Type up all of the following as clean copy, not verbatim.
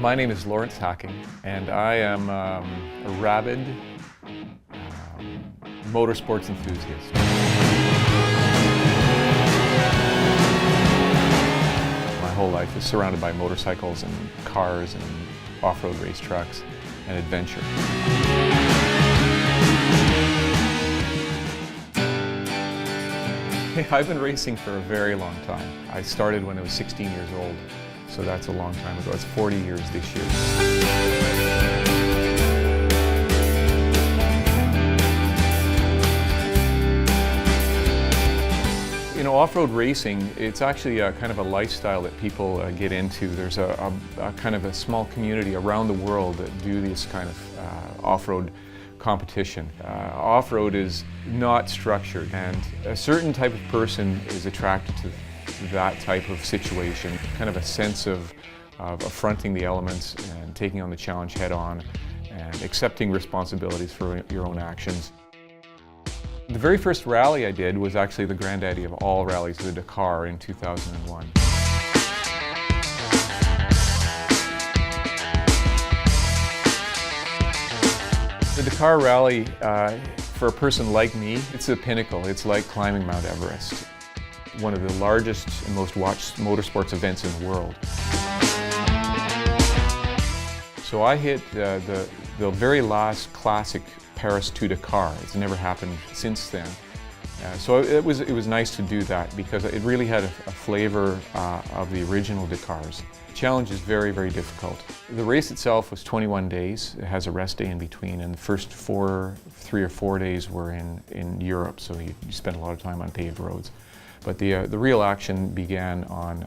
My name is Lawrence Hacking, and I am a rabid motorsports enthusiast. My whole life is surrounded by motorcycles and cars and off-road race trucks and adventure. I've been racing for a very long time. I started when I was 16 years old, so that's a long time ago. It's 40 years this year. You know, off-road racing, it's actually a kind of a lifestyle that people get into. There's a kind of a small community around the world that do this kind of off-road competition. Off-road is not structured, and a certain type of person is attracted to that type of situation, kind of a sense of affronting the elements and taking on the challenge head on and accepting responsibilities for your own actions. The very first rally I did was actually the granddaddy of all rallies, the Dakar in 2001. The Dakar rally, for a person like me, it's the pinnacle. It's like climbing Mount Everest. One of the largest and most watched motorsports events in the world. So I hit the very last classic Paris to Dakar. It's never happened since then. So it was nice to do that because it really had a flavor of the original Dakars. The challenge is very, very difficult. The race itself was 21 days. It has a rest day in between, and the first 3 or 4 days were in Europe, so you spent a lot of time on paved roads. But the real action began on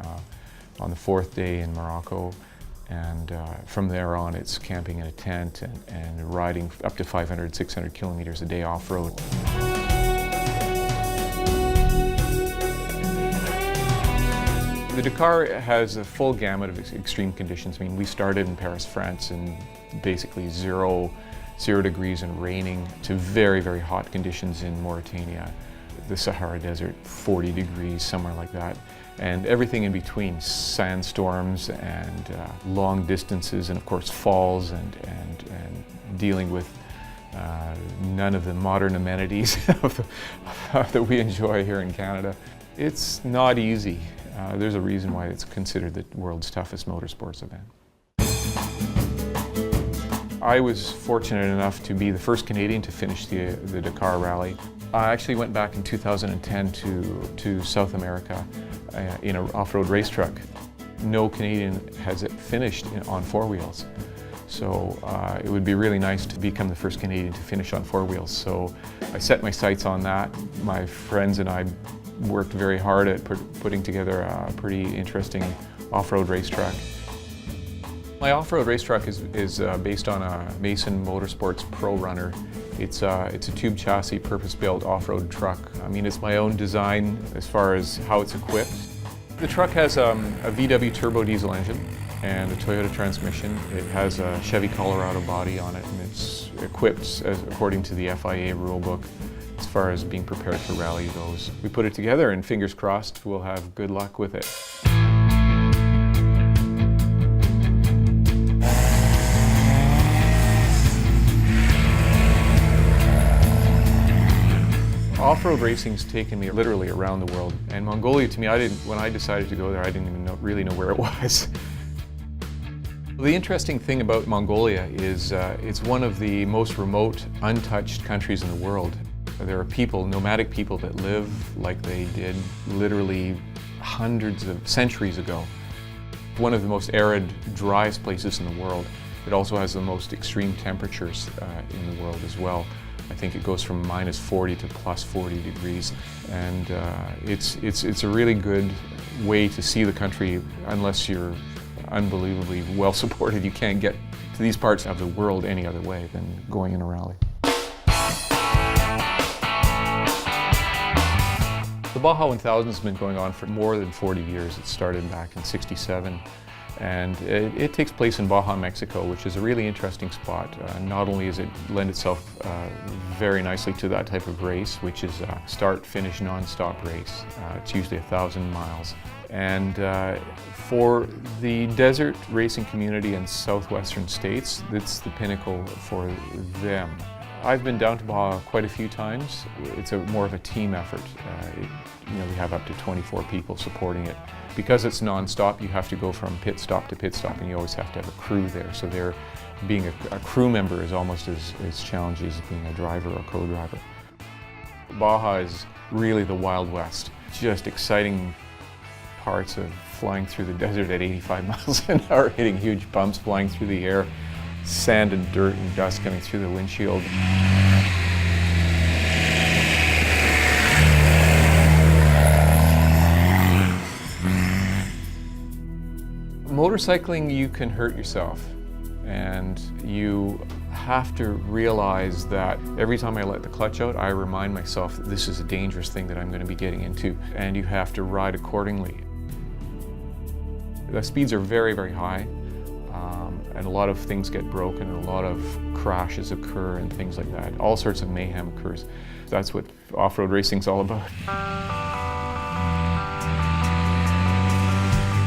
the 4th day in Morocco, and from there on it's camping in a tent and riding up to 500, 600 kilometers a day off-road. The Dakar has a full gamut of extreme conditions. I mean, we started in Paris, France, in basically zero degrees and raining, to very, very hot conditions in Mauritania, the Sahara Desert, 40 degrees, somewhere like that, and everything in between, sandstorms and long distances, and of course falls and dealing with none of the modern amenities that we enjoy here in Canada. It's not easy. There's a reason why it's considered the world's toughest motorsports event. I was fortunate enough to be the first Canadian to finish the Dakar Rally. I actually went back in 2010 to South America in an off-road race truck. No Canadian has it finished on 4 wheels. So it would be really nice to become the first Canadian to finish on 4 wheels. So I set my sights on that. My friends and I worked very hard at putting together a pretty interesting off-road race truck. My off-road race truck is based on a Mason Motorsports Pro Runner. It's a tube chassis, purpose-built off-road truck. I mean, it's my own design as far as how it's equipped. The truck has a VW turbo diesel engine and a Toyota transmission. It has a Chevy Colorado body on it, and it's equipped according to the FIA rulebook as far as being prepared for rally goes. We put it together, and fingers crossed we'll have good luck with it. Off-road racing's taken me literally around the world, and Mongolia, to me, when I decided to go there, I didn't even really know where it was. The interesting thing about Mongolia is it's one of the most remote, untouched countries in the world. There are people, nomadic people, that live like they did literally hundreds of centuries ago. One of the most arid, driest places in the world. It also has the most extreme temperatures in the world as well. I think it goes from -40 to +40 degrees, and it's a really good way to see the country. Unless you're unbelievably well supported, you can't get to these parts of the world any other way than going in a rally. The Baja 1000 has been going on for more than 40 years. It started back in '67. And it takes place in Baja, Mexico, which is a really interesting spot. Not only does it lend itself very nicely to that type of race, which is a start-finish non-stop race. It's usually 1,000 miles. And for the desert racing community in southwestern states, it's the pinnacle for them. I've been down to Baja quite a few times. It's more of a team effort. We have up to 24 people supporting it. Because it's non-stop, you have to go from pit stop to pit stop, and you always have to have a crew there. So being a crew member is almost as challenging as being a driver or co-driver. Baja is really the Wild West. Just exciting parts of flying through the desert at 85 miles an hour, hitting huge bumps, flying through the air, sand and dirt and dust coming through the windshield. Motorcycling, you can hurt yourself, and you have to realize that every time I let the clutch out, I remind myself that this is a dangerous thing that I'm going to be getting into, and you have to ride accordingly. The speeds are very, very high, and a lot of things get broken, and a lot of crashes occur and things like that. All sorts of mayhem occurs. That's what off-road racing's all about.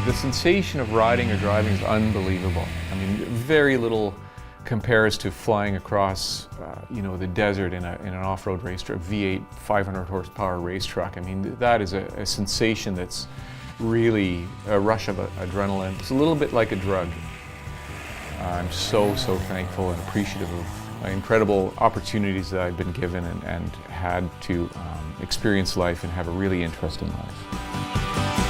The sensation of riding or driving is unbelievable. I mean, very little compares to flying across, the desert in an off-road race truck, V8, 500 horsepower race truck. I mean, that is a sensation that's really a rush of adrenaline. It's a little bit like a drug. I'm so thankful and appreciative of my incredible opportunities that I've been given and had to experience life and have a really interesting life.